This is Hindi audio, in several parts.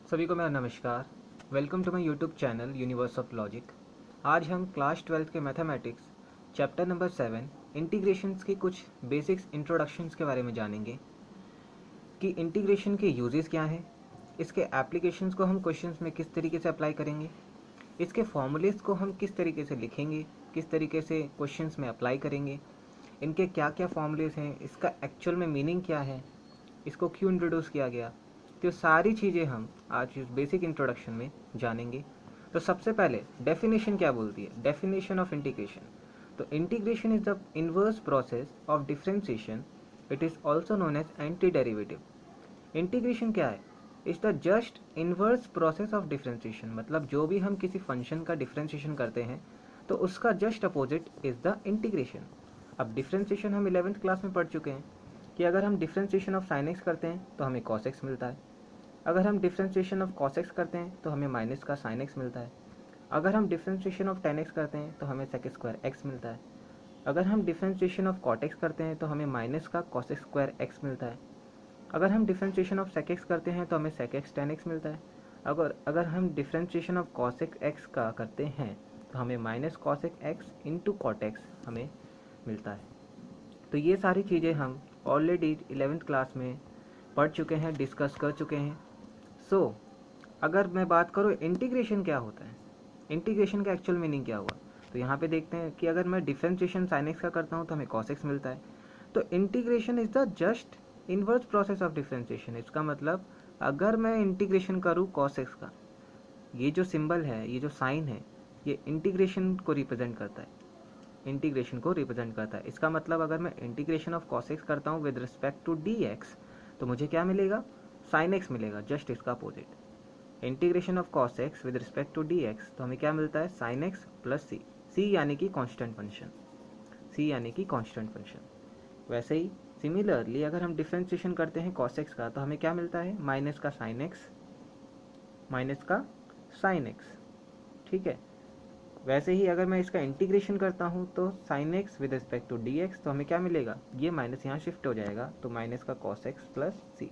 सभी को मेरा नमस्कार। Welcome to my YouTube channel universe of logic. आज हम क्लास 12 के मैथमेटिक्स चैप्टर नंबर 7 इंटीग्रेशंस की कुछ बेसिक्स इंट्रोडक्शंस के बारे में जानेंगे कि इंटीग्रेशन के यूजेस क्या हैं, इसके एप्लीकेशंस को हम क्वेश्चंस में किस तरीके से अप्लाई करेंगे, इसके फॉर्मूलेस को हम किस तरीके से लिखेंगे, किस तरीके से क्वेश्चंस में अप्लाई करेंगे, इनके क्या क्या फॉर्मूलेस हैं, इसका एक्चुअल में मीनिंग क्या है, इसको क्यों इंट्रोड्यूस किया गया, तो सारी चीज़ें हम आज इस बेसिक इंट्रोडक्शन में जानेंगे। तो सबसे पहले डेफिनेशन क्या बोलती है, डेफिनेशन ऑफ इंटीग्रेशन। तो integration is the inverse process of differentiation, it is also known as anti derivative. Integration क्या है? Is the just inverse process of differentiation, मतलब जो भी हम किसी फंक्शन का डिफरेंशिएशन करते हैं तो उसका just opposite is the integration. अब डिफरेंशिएशन हम 11th क्लास में पढ़ चुके हैं कि अगर हम डिफरेंशिएशन ऑफ साइन एक्स करते हैं तो हमें कॉस एक्स मिलता है, अगर हम डिफरेंशिएशन ऑफ कॉस एक्स करते हैं तो हमें माइनस का साइन एक्स मिलता है, अगर हम डिफरेंशिएशन ऑफ टेन एक्स करते हैं तो हमें सेक स्क्वायर एक्स मिलता है, अगर हम डिफरेंशिएशन ऑफ कॉट एक्स करते हैं तो हमें माइनस का कॉस स्क्वायर एक्स मिलता है, अगर हम डिफरेंशिएशन ऑफ सेक एक्स करते हैं तो हमें सेक एक्स टेन एक्स मिलता है, अगर हम डिफरेंशिएशन ऑफ कॉस एक्स का करते हैं तो हमें minus cos x into cot x हमें मिलता है। तो ये सारी चीज़ें हम ऑलरेडी 11th क्लास में पढ़ चुके हैं, डिस्कस कर चुके हैं। सो अगर मैं बात करूँ इंटीग्रेशन क्या होता है, इंटीग्रेशन का एक्चुअल मीनिंग क्या हुआ, तो यहाँ पे देखते हैं कि अगर मैं डिफरेंशिएशन साइन एक्स का करता हूँ तो हमें कॉस एक्स मिलता है। तो integration is the just inverse process of differentiation. इसका मतलब अगर मैं इंटीग्रेशन करूँ कॉस एक्स का, ये जो सिंबल है, ये जो साइन है, ये इंटीग्रेशन को रिप्रेजेंट करता है, इंटीग्रेशन को रिप्रेजेंट करता है। इसका मतलब अगर मैं इंटीग्रेशन ऑफ कॉस एक्स करता हूँ with respect to d x तो मुझे क्या मिलेगा, साइन एक्स मिलेगा, जस्ट इसका अपोजिट। Integration of cos x with respect to d x तो हमें क्या मिलता है, sine x plus c, c यानी कि कांस्टेंट फंक्शन, सी यानी कि कांस्टेंट फंक्शन। वैसे ही सिमिलरली अगर हम डिफरेंशिएशन करते हैं कॉस एक्स का तो हमें क्या मिलता है, माइनस का साइन एक्स, माइनस का साइन एक्स, ठीक है। वैसे ही अगर मैं इसका इंटीग्रेशन करता हूँ तो sine x with respect to d x तो हमें क्या मिलेगा, ये माइनस यहाँ शिफ्ट हो जाएगा तो माइनस का कॉस एक्स प्लस सी।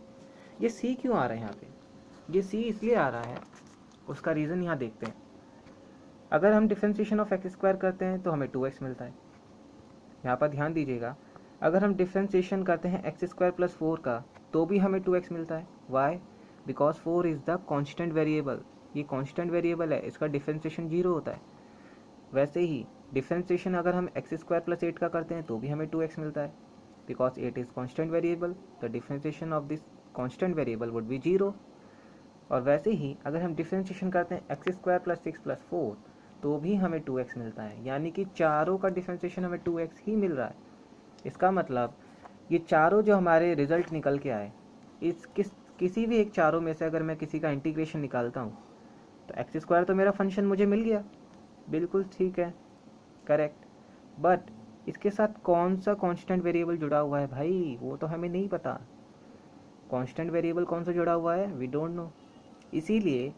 ये सी क्यों आ रहा है यहाँ पे, ये सी इसलिए आ रहा है, उसका रीज़न यहाँ देखते हैं। अगर हम डिफरेंशिएशन ऑफ एक्स स्क्वायर करते हैं तो हमें 2x मिलता है। यहाँ पर ध्यान दीजिएगा, अगर हम डिफरेंशिएशन करते हैं एक्स स्क्वायर प्लस 4 का तो भी हमें 2x मिलता है। Why? Because 4 is the constant variable, ये कॉन्स्टेंट वेरिएबल है, इसका डिफरेंशिएशन 0 होता है। वैसे ही डिफरेंशिएशन अगर हम एक्स स्क्वायर प्लस 8 का करते हैं तो भी हमें 2x मिलता है, because 8 is constant variable, the differentiation of this constant variable would be 0। और वैसे ही अगर हम डिफरेंशिएशन करते हैं एक्स स्क्वायर प्लस 6 प्लस 4 तो भी हमें 2x मिलता है, यानी कि चारों का डिफरेंशिएशन हमें 2x ही मिल रहा है। इसका मतलब ये चारों जो हमारे रिजल्ट निकल के आए, इस किसी भी एक चारों में से अगर मैं किसी का इंटीग्रेशन निकालता हूँ तो एक्स स्क्वायर तो मेरा फंक्शन मुझे मिल गया, बिल्कुल ठीक है, करेक्ट। बट इसके साथ कौन सा कांस्टेंट वेरिएबल जुड़ा हुआ है भाई, वो तो हमें नहीं पता। कांस्टेंट वेरिएबल कौन सा जुड़ा हुआ है, वी डोंट नो। इसीलिए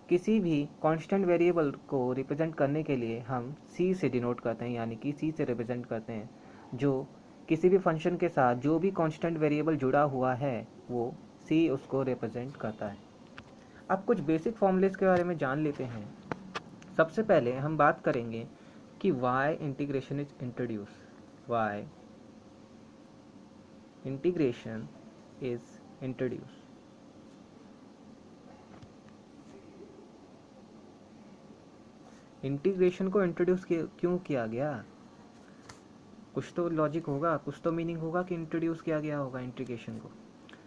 किसी भी कांस्टेंट वेरिएबल को रिप्रेजेंट करने के लिए हम सी से डिनोट करते हैं, यानी कि सी से रिप्रेजेंट करते हैं। जो किसी भी फंक्शन के साथ जो भी कांस्टेंट वेरिएबल जुड़ा हुआ है वो सी उसको रिप्रेजेंट करता है। अब कुछ बेसिक फॉर्मूलेस के बारे में जान लेते हैं। सबसे पहले हम बात करेंगे कि why integration is introduce, why integration is introduce. Integration को इंट्रोड्यूस क्यों किया गया, कुछ तो लॉजिक होगा, कुछ तो मीनिंग होगा कि इंट्रोड्यूस किया गया होगा इंटीग्रेशन को।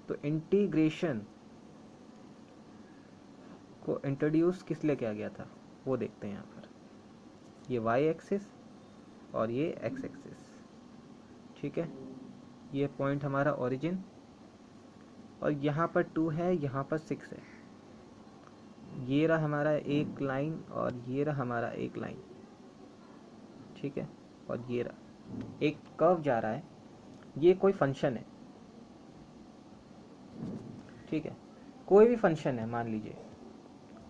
तो इंटीग्रेशन को इंट्रोड्यूस किस लिए किया गया था वो देखते हैं। यहाँ पर ये वाई एक्सिस और ये एक्स एक्सिस, ठीक है, ये पॉइंट हमारा ओरिजिन, और यहाँ पर 2 है, यहाँ पर 6 है, ये रहा हमारा एक लाइन और ये रहा हमारा एक लाइन, ठीक है, और ये रहा एक कर्व जा रहा है, ये कोई फंक्शन है, ठीक है, कोई भी फंक्शन है मान लीजिए,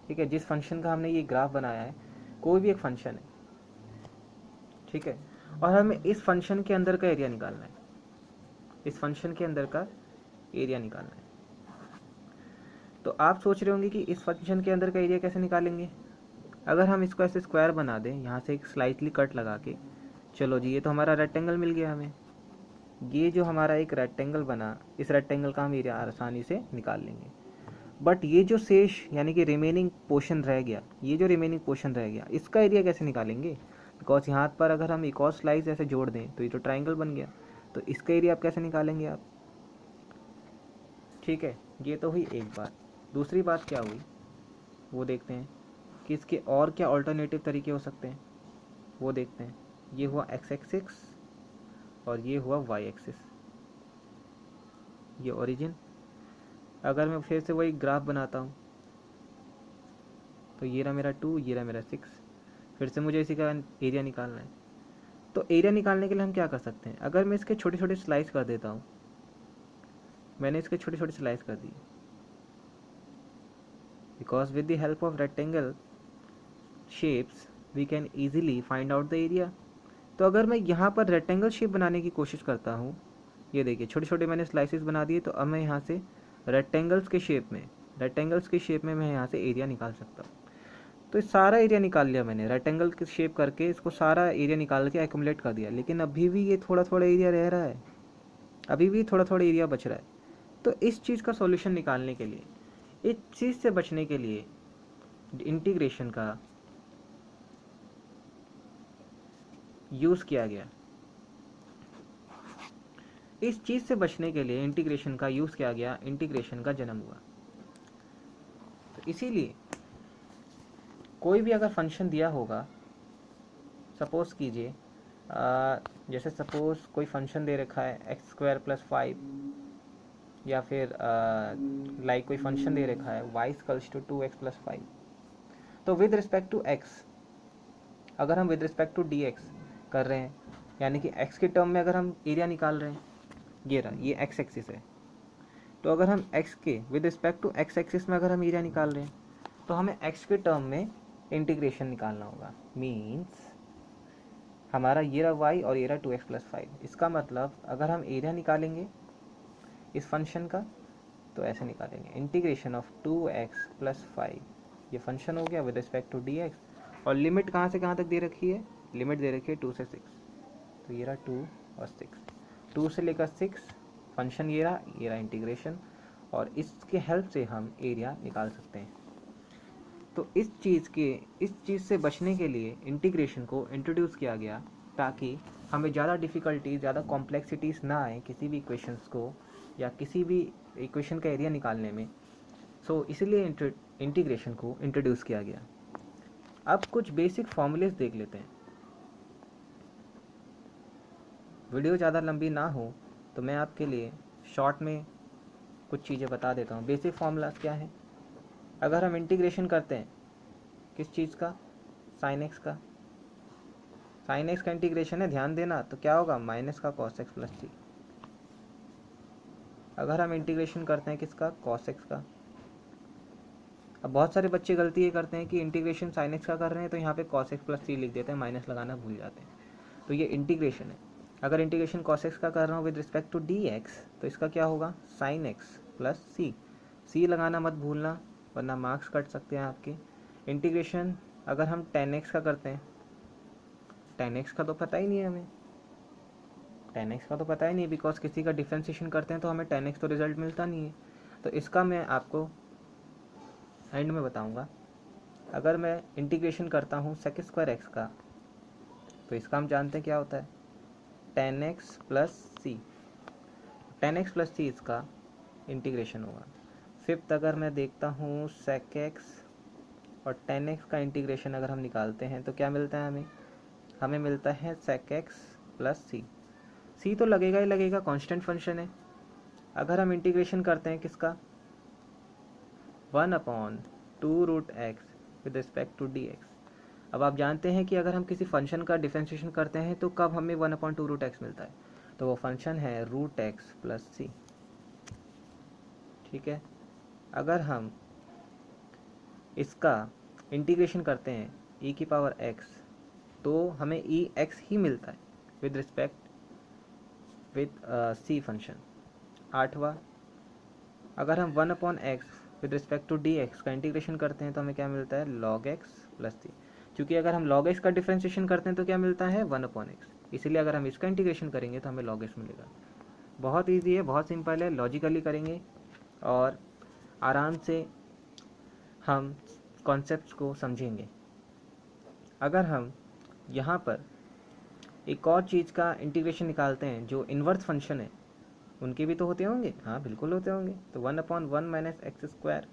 ठीक है, जिस फंक्शन का हमने ये ग्राफ बनाया है कोई भी एक फंक्शन है, ठीक है, और हमें इस फंक्शन के अंदर का एरिया निकालना है, इस फंक्शन के अंदर का एरिया निकालना है। तो तो आप सोच रहे होंगे कि इस फंक्शन के अंदर का एरिया कैसे निकालेंगे। अगर हम इसको ऐसे स्क्वायर बना दें, यहाँ से एक स्लाइटली कट लगा के, चलो जी ये तो हमारा रेक्टेंगल मिल गया हमें। ये जो हमारा एक रेक्टेंगल बना, इस रेक्टेंगल का हम एरिया आसानी से निकाल लेंगे। बट ये जो शेष यानी कि रिमेनिंग पोर्शन रह गया, ये जो रिमेनिंग पोर्शन रह गया, इसका एरिया कैसे निकालेंगे। बिकॉज यहाँ पर अगर हम एक और स्लाइस ऐसे जोड़ दें तो ये तो ट्राइंगल बन गया, तो इसका एरिया आप कैसे निकालेंगे आप। ठीक है, ये तो हुई एक बात। दूसरी बात क्या हुई वो देखते हैं कि इसके और क्या ऑल्टरनेटिव तरीके हो सकते हैं, वो देखते हैं। ये हुआ एक्स एक्सिस और ये हुआ वाई एक्सिस, ये ओरिजिन। अगर मैं फिर से वही ग्राफ बनाता हूँ तो ये रहा मेरा 2, ये रहा मेरा 6। फिर से मुझे इसी का एरिया निकालना है। तो एरिया निकालने के लिए हम क्या कर सकते हैं, अगर मैं इसके छोटे छोटे स्लाइस कर देता हूँ, मैंने इसके छोटे छोटे स्लाइस कर दिए, because with the help of rectangle shapes we can easily find out the area. तो अगर मैं यहाँ पर रेक्टेंगल शेप बनाने की कोशिश करता हूँ, ये देखिए छोटे छोटे मैंने स्लाइसेस बना दिए, तो अब मैं यहाँ से रेक्टेंगल्स के शेप में मैं यहाँ से एरिया निकाल सकता हूँ। तो इस सारा एरिया निकाल लिया मैंने, रेक्टेंगल की शेप करके इसको सारा एरिया निकाल के एक्यूमुलेट कर दिया, लेकिन अभी भी ये थोड़ा थोड़ा एरिया रह रहा है, अभी भी थोड़ा थोड़ा एरिया बच रहा है। तो इस चीज़ का सॉल्यूशन निकालने के लिए, इस चीज़ से बचने के लिए इंटीग्रेशन का यूज़ किया गया। इस चीज़ से बचने के लिए इंटीग्रेशन का यूज़ किया गया, इंटीग्रेशन का जन्म हुआ। तो इसीलिए कोई भी अगर फंक्शन दिया होगा, सपोज कीजिए जैसे सपोज कोई फंक्शन दे रखा है x² + 5, या फिर लाइक कोई फंक्शन दे रखा है y = 2x + 5। तो विद रिस्पेक्ट टू x, अगर हम विद रिस्पेक्ट टू dx कर रहे हैं, यानी कि x के टर्म में अगर हम एरिया निकाल रहे हैं, ये रहा, ये x एक्सिस है। तो अगर हम x के with respect to x axis में अगर हम एरिया निकाल रहे हैं, तो हमें x के टर्म में इंटीग्रेशन निकालना होगा। मीन्स हमारा ये रहा y और ये रहा 2x + 5। इसका मतलब अगर हम एरिया निकालेंगे इस फंक्शन का तो ऐसे निकालेंगे, इंटीग्रेशन ऑफ 2x + 5, ये फंक्शन हो गया विद रिस्पेक्ट टू dx। और लिमिट कहाँ से कहाँ तक दे रखी है, लिमिट दे रखी है 2 से 6, तो ये रहा 2 और 6, 2 से लेकर 6 फंक्शन ये रहा इंटीग्रेशन, और इसके हेल्प से हम एरिया निकाल सकते हैं। तो इस चीज़ से बचने के लिए इंटीग्रेशन को इंट्रोड्यूस किया गया, ताकि हमें ज़्यादा डिफ़िकल्टीज, ज़्यादा कॉम्प्लेक्सिटीज़ ना आए किसी भी इक्वेशंस को या किसी भी इक्वेशन का एरिया निकालने में। सो इसलिए इंटीग्रेशन को इंट्रोड्यूस किया गया। अब कुछ बेसिक फॉर्मूलेस देख लेते हैं। वीडियो ज़्यादा लंबी ना हो तो मैं आपके लिए शॉर्ट में कुछ चीज़ें बता देता हूँ। बेसिक फार्मूलाज क्या है, अगर हम इंटीग्रेशन करते हैं किस चीज़ का, sin x का, sin x का इंटीग्रेशन है, ध्यान देना, तो क्या होगा माइनस का cos x + 3। अगर हम इंटीग्रेशन करते हैं किसका, cos x का। अब बहुत सारे बच्चे गलती ये करते हैं कि इंटीग्रेशन sin x का कर रहे हैं तो यहाँ पे cos x + 3 लिख देते हैं, माइनस लगाना भूल जाते हैं। तो ये इंटीग्रेशन है। अगर इंटीग्रेशन cos x का कर रहा हूँ विद रिस्पेक्ट टू dx, तो इसका क्या होगा sin x + c। c लगाना मत भूलना वरना मार्क्स कट सकते हैं आपके। इंटीग्रेशन अगर हम tan x का करते हैं, tan x का तो पता ही नहीं है हमें, tan x का तो पता ही नहीं, बिकॉज किसी का डिफ्रेंशिएशन करते हैं तो हमें tan x तो रिजल्ट मिलता नहीं है। तो इसका मैं आपको एंड में बताऊंगा। अगर मैं इंटीग्रेशन करता हूँ sec² x का, तो इसका हम जानते हैं क्या होता है, tan x + c। tan x + c इसका इंटीग्रेशन होगा। फिफ्थ अगर मैं देखता हूँ sec x और tan x का इंटीग्रेशन अगर हम निकालते हैं तो क्या मिलता है हमें मिलता है sec x + c। c तो लगेगा ही लगेगा, कांस्टेंट फंक्शन है। अगर हम इंटीग्रेशन करते हैं किसका, 1/2√x with respect to dx। अब आप जानते हैं कि अगर हम किसी फंक्शन का डिफरेंशिएशन करते हैं तो कब हमें 1/2√x मिलता है, तो वो फंक्शन है √x + c। ठीक है, अगर हम इसका इंटीग्रेशन करते हैं e⁻x, तो हमें ex ही मिलता है with respect with c function. आठवां, अगर हम 1/x with respect to d x का इंटीग्रेशन करते हैं तो हमें क्या मिलता है, लॉग एक्स प्लस सी। क्योंकि अगर हम लॉग एक्स का डिफ्रेंशिएशन करते हैं तो क्या मिलता है, 1/x, इसीलिए अगर हम इसका इंटीग्रेशन करेंगे तो हमें लॉग एक्स मिलेगा। बहुत ईजी है, बहुत सिंपल है, लॉजिकली करेंगे और आराम से हम कॉन्सेप्ट्स को समझेंगे। अगर हम यहाँ पर एक और चीज़ का इंटीग्रेशन निकालते हैं, जो इन्वर्स फंक्शन है, उनके भी तो होते होंगे, हाँ बिल्कुल होते होंगे। तो 1/1 - x²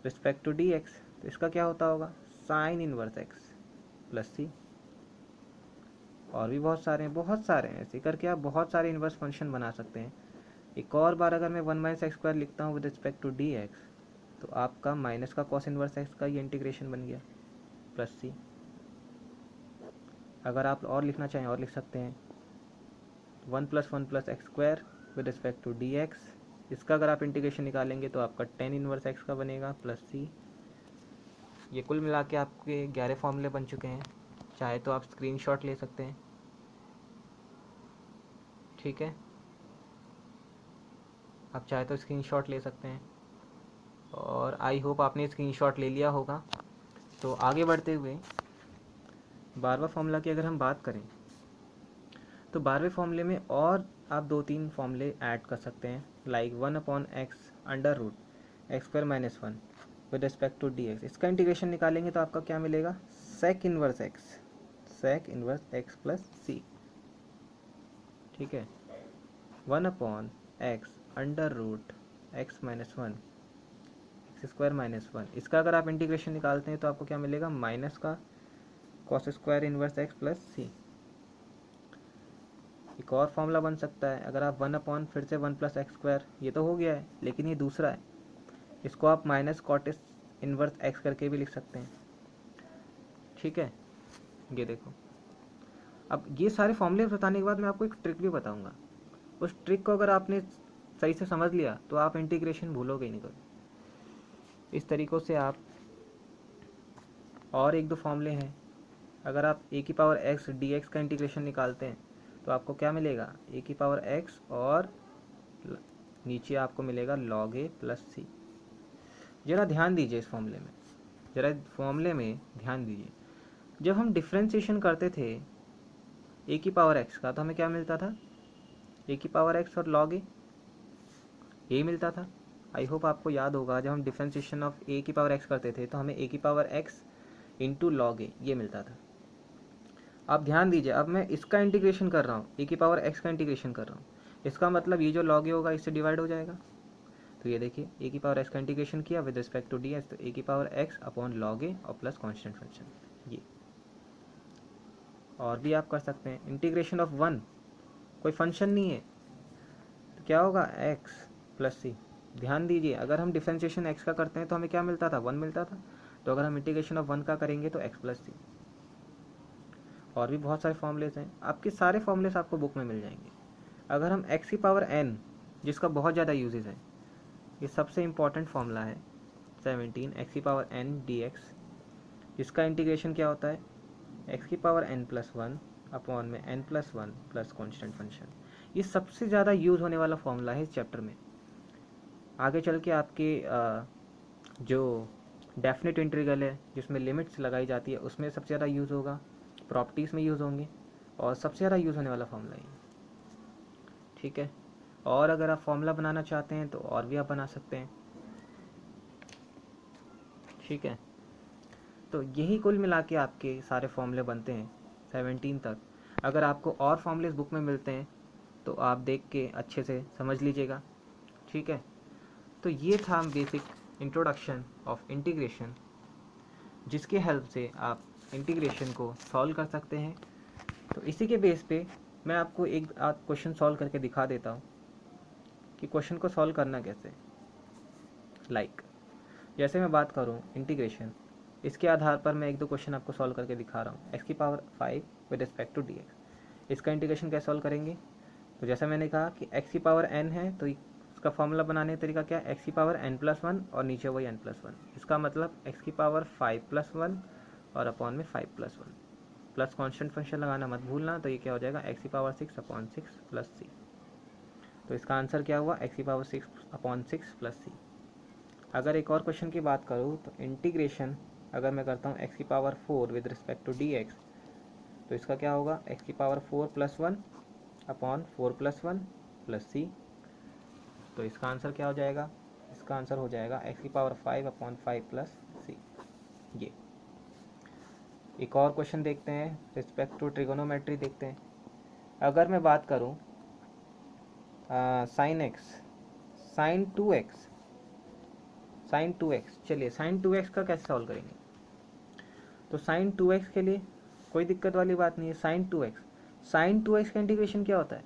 respect to d x, तो इसका क्या होता होगा, साइन इनवर्स एक्स प्लस सी। और भी बहुत सारे हैं, ऐसे करके आप बहुत सारे इन्वर्स फंक्शन बना सकते हैं। एक और बार अगर मैं 1 - x² लिखता हूँ with respect to d x, तो आपका माइनस का कॉस इनवर्स एक्स का ये इंटीग्रेशन बन गया प्लस सी। अगर आप और लिखना चाहें और लिख सकते हैं, 1 + 1 + x² with respect to d x, इसका अगर आप इंटीग्रेशन निकालेंगे तो आपका tan इनवर्स एक्स का बनेगा प्लस सी। ये कुल मिला के आपके 11 फॉर्मूले बन चुके हैं। चाहे तो आप स्क्रीनशॉट ले सकते हैं, ठीक है, आप चाहे तो स्क्रीनशॉट ले सकते हैं, और आई होप आपने स्क्रीनशॉट ले लिया होगा। तो आगे बढ़ते हुए 12वां फॉर्मूला की अगर हम बात करें, तो 12वें फॉर्मूले में और आप 2-3 फॉर्मूले ऐड कर सकते हैं, like 1/x √x² - 1 with respect to d x. इसका इंटीग्रेशन निकालेंगे तो आपका क्या मिलेगा, sec inverse x plus c, ठीक है। 1/x √x - 1 x² - 1, इसका अगर आप इंटीग्रेशन निकालते हैं तो आपको क्या मिलेगा, माइनस का cos square inverse x plus c. एक और फॉर्मूला बन सकता है, अगर आप 1/ फिर से 1 + x², ये तो हो गया है, लेकिन ये दूसरा है, इसको आप माइनस कॉटिस इनवर्स एक्स करके भी लिख सकते हैं, ठीक है। ये देखो, अब ये सारे फॉर्मूले बताने के बाद मैं आपको एक ट्रिक भी बताऊंगा। उस ट्रिक को अगर आपने सही से समझ लिया तो आप इंटीग्रेशन भूलोगे ही नहीं कभी। इस तरीक़ों से आप और 1-2 फॉर्मूले हैं, अगर आप e⁻x dx का इंटीग्रेशन निकालते हैं तो आपको क्या मिलेगा, e⁻x और नीचे आपको मिलेगा log a प्लस सी। ज़रा ध्यान दीजिए इस फॉर्मूले में, ध्यान दीजिए। जब हम डिफ्रेंशिएशन करते थे e⁻x का तो हमें क्या मिलता था, e⁻x और log a यही मिलता था। आई होप आपको याद होगा, जब हम डिफ्रेंशिएशन ऑफ e⁻x करते थे तो हमें e⁻x इंटू log a ये मिलता था। आप ध्यान दीजिए, अब मैं इसका इंटीग्रेशन कर रहा हूँ, e⁻x का इंटीग्रेशन कर रहा हूँ, इसका मतलब ये जो log a होगा इससे डिवाइड हो जाएगा। तो ये देखिए, e⁻x का इंटीग्रेशन किया with respect to d x, तो e⁻x अपॉन log a और प्लस कॉन्स्टेंट फंक्शन। ये और भी आप कर सकते हैं, इंटीग्रेशन ऑफ 1 कोई फंक्शन नहीं है तो क्या होगा, x प्लस सी। ध्यान दीजिए, अगर हम डिफ्रेंशिएशन x का करते हैं तो हमें क्या मिलता था, 1 मिलता था, तो अगर हम इंटीग्रेशन ऑफ 1 का करेंगे तो x प्लस सी। और भी बहुत सारे फॉर्मूलेस हैं, आपके सारे फॉर्मूलेस आपको बुक में मिल जाएंगे। अगर हम x⁻n, जिसका बहुत ज़्यादा यूजेस है, ये सबसे इम्पॉर्टेंट फॉर्मूला है 17 x⁻n dx, इसका इंटीग्रेशन क्या होता है, x⁻n + 1 अपॉन में n+1 प्लस कॉन्स्टेंट फंक्शन। ये सबसे ज़्यादा यूज़ होने वाला फॉर्मूला है इस चैप्टर में। आगे चल के आपके जो डेफिनेट इंटीग्रल है जिसमें लिमिट्स लगाई जाती है उसमें सबसे ज़्यादा यूज़ होगा, प्रॉपर्टीज़ में यूज़ होंगे, और सबसे ज़्यादा यूज़ होने वाला फॉर्मूला है, ठीक है। और अगर आप फॉर्मूला बनाना चाहते हैं तो और भी आप बना सकते हैं, ठीक है। तो यही कुल मिला के आपके सारे फॉर्मूले बनते हैं 17 तक। अगर आपको और फॉर्मूले बुक में मिलते हैं तो आप देख के अच्छे से समझ लीजिएगा, ठीक है। तो ये था बेसिक इंट्रोडक्शन ऑफ इंटीग्रेशन, जिसके हेल्प से आप इंटीग्रेशन को सॉल्व कर सकते हैं। तो इसी के बेस पे मैं आपको एक क्वेश्चन सॉल्व करके दिखा देता हूँ कि क्वेश्चन को सॉल्व करना कैसे। लाइक जैसे मैं बात करूँ इंटीग्रेशन, इसके आधार पर मैं 1-2 क्वेश्चन आपको सॉल्व करके दिखा रहा हूँ। x⁻5 with respect to dx, इसका इंटीग्रेशन कैसे सॉल्व करेंगे, तो जैसा मैंने कहा कि x⁻n है तो इसका फॉर्मूला बनाने का तरीका क्या है, x⁻n + 1 और नीचे वही n+1, इसका मतलब x⁻5 + 1 और अपॉन में 5 + 1 प्लस कॉन्स्टेंट फंक्शन लगाना मत भूलना। तो ये क्या हो जाएगा, x⁻6 अपॉन 6 प्लस सी। तो इसका आंसर क्या हुआ, x⁻6 अपॉन 6 प्लस सी। अगर एक और क्वेश्चन की बात करूँ तो इंटीग्रेशन अगर मैं करता हूँ एक्स की power 4 with respect to d x, तो इसका क्या होगा, एक्स की power 4 plus 1 upon 4 plus 1 plus c. तो इसका आंसर क्या हो जाएगा, इसका आंसर हो जाएगा एक्स की पावर 5 अपॉन 5 प्लस सी। ये एक और क्वेश्चन देखते हैं रिस्पेक्ट टू ट्रिगोनोमेट्री देखते हैं। अगर मैं बात करूं साइन एक्स साइन 2x, चलिए साइन 2x का कैसे सॉल्व करेंगे। तो साइन 2x के लिए कोई दिक्कत वाली बात नहीं है। साइन 2x का इंटीग्रेशन क्या होता है,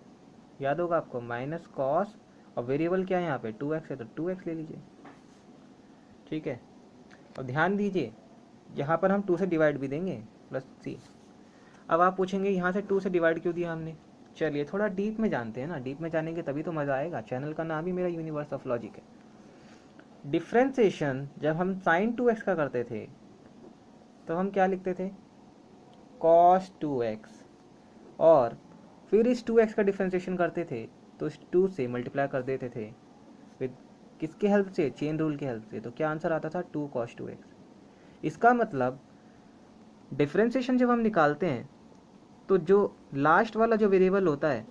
याद होगा आपको, माइनस कॉस, और वेरिएबल क्या है यहाँ पे 2x है तो 2x ले लीजिए, ठीक है। और ध्यान दीजिए यहाँ पर हम 2 से डिवाइड भी देंगे प्लस सी। अब आप पूछेंगे यहाँ से 2 से डिवाइड क्यों दिया हमने, चलिए थोड़ा डीप में जानते हैं ना, डीप में जानेंगे तभी तो मज़ा आएगा। चैनल का नाम ही मेरा यूनिवर्स ऑफ लॉजिक है। डिफ्रेंसिएशन जब हम साइन 2x का करते थे तो हम क्या लिखते थे, cos 2x, और फिर इस 2x का डिफ्रेंसिएशन करते थे तो इस 2 से मल्टीप्लाई कर देते थे विद किसके हेल्प से, चेन रूल के हेल्प से। तो क्या आंसर आता था 2 cos 2x। इसका मतलब डिफ्रेंसिएशन जब हम निकालते हैं तो जो लास्ट वाला जो वेरिएबल होता है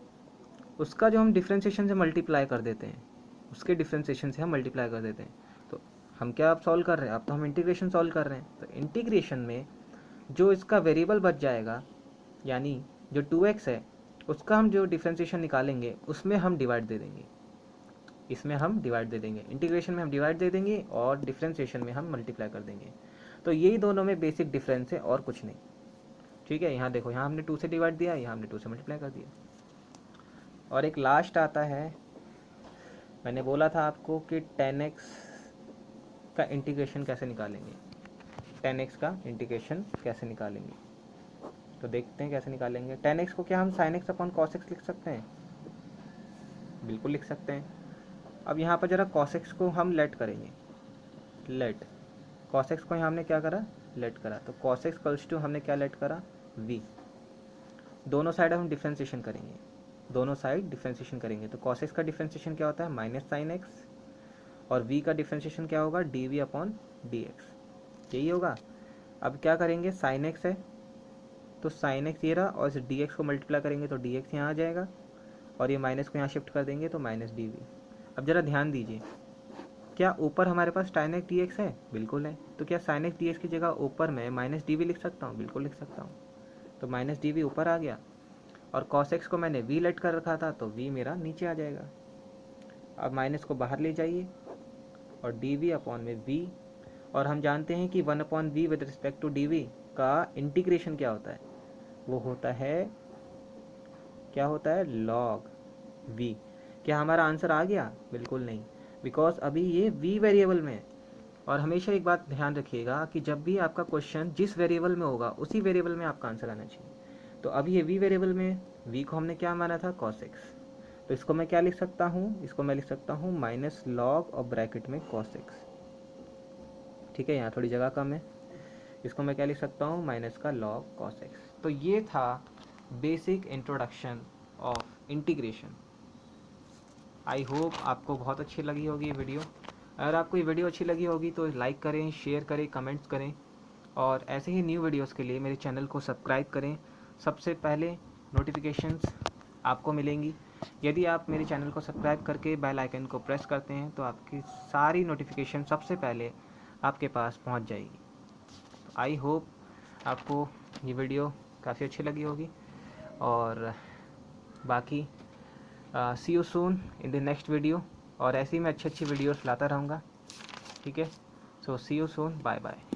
उसका जो हम डिफ्रेंसिएशन से मल्टीप्लाई कर देते हैं, उसके डिफ्रेंसिएशन से हम मल्टीप्लाई कर देते हैं। तो हम क्या अब सॉल्व कर रहे हैं, अब तो हम इंटीग्रेशन सॉल्व कर रहे हैं। तो इंटीग्रेशन में जो इसका वेरिएबल बच जाएगा, यानी जो 2x है उसका हम जो डिफ्रेंसिएशन निकालेंगे उसमें हम डिवाइड दे देंगे, इसमें हम डिवाइड दे देंगे, इंटीग्रेशन में हम डिवाइड दे देंगे और डिफ्रेंसिएशन में हम मल्टीप्लाई कर देंगे। तो यही दोनों में बेसिक डिफरेंस है और कुछ नहीं, ठीक है। यहाँ देखो, यहाँ हमने 2 से डिवाइड दिया, यहाँ हमने 2 से मल्टीप्लाई कर दिया। और एक लास्ट आता है, मैंने बोला था आपको कि 10x का इंटीग्रेशन कैसे निकालेंगे, 10x का इंटीग्रेशन कैसे निकालेंगे। तो देखते हैं कैसे निकालेंगे। 10x को क्या हम sin x upon cos x लिख सकते हैं, बिल्कुल लिख सकते हैं। अब यहाँ पर जरा cos x को हम लेट करेंगे, लेट cos x को यहाँ हमने क्या करा, लेट करा। तो cos x इक्वल्स टू हमने क्या लेट करा, v। दोनों साइड हम डिफ्रेंसिएशन करेंगे, दोनों साइड डिफ्रेंसिएशन करेंगे। तो cos x का डिफ्रेंसिएशन क्या होता है, माइनस साइन x, और v का डिफ्रेंसिएशन क्या होगा, dv अपॉन dx, यही होगा। अब क्या करेंगे, साइन x है तो साइन x ये रहा, और इस dx को मल्टीप्लाई करेंगे तो dx यहाँ आ जाएगा, और ये माइनस को यहाँ शिफ्ट कर देंगे तो माइनस dv। अब जरा ध्यान दीजिए, क्या ऊपर हमारे पास sin x dx है, बिल्कुल है। तो क्या sin x dx की जगह ऊपर मैं माइनस dv लिख सकता हूँ, बिल्कुल लिख सकता हूँ। तो माइनस dv ऊपर आ गया, और cos x को मैंने v लेट कर रखा था तो v मेरा नीचे आ जाएगा। अब माइनस को बाहर ले जाइए और dv अपॉन में v, और हम जानते हैं कि 1 upon v with respect to dv का इंटीग्रेशन क्या होता है, वो होता है, क्या होता है, log v। क्या हमारा आंसर आ गया, बिल्कुल नहीं, बिकॉज अभी ये v वेरिएबल में है। और हमेशा एक बात ध्यान रखिएगा कि जब भी आपका क्वेश्चन जिस वेरिएबल में होगा उसी वेरिएबल में आपका आंसर आना चाहिए। तो अभी ये v वेरिएबल में, v को हमने क्या माना था, cos x। तो इसको मैं क्या लिख सकता हूँ, इसको मैं लिख सकता हूँ माइनस लॉग और ब्रैकेट में cos x, ठीक है। यहाँ थोड़ी जगह कम है, इसको मैं क्या लिख सकता हूँ, माइनस का लॉग cos x। तो ये था basic introduction of integration. I hope आपको बहुत अच्छी लगी होगी ये वीडियो। अगर आपको ये वीडियो अच्छी लगी होगी तो लाइक करें, शेयर करें, कमेंट्स करें, और ऐसे ही न्यू वीडियोस के लिए मेरे चैनल को सब्सक्राइब करें। सबसे पहले नोटिफिकेशंस आपको मिलेंगी। यदि आप मेरे चैनल को सब्सक्राइब करके बेल आइकन को प्रेस करते हैं तो आपकी सारी नोटिफिकेशन सबसे पहले आपके पास पहुंच जाएगी। आई होप आपको ये वीडियो काफ़ी अच्छी लगी होगी, और बाकी see you soon in the next video. और ऐसे ही मैं अच्छी वीडियोस लाता रहूँगा, ठीक है। सो सी यू सून, बाय बाय।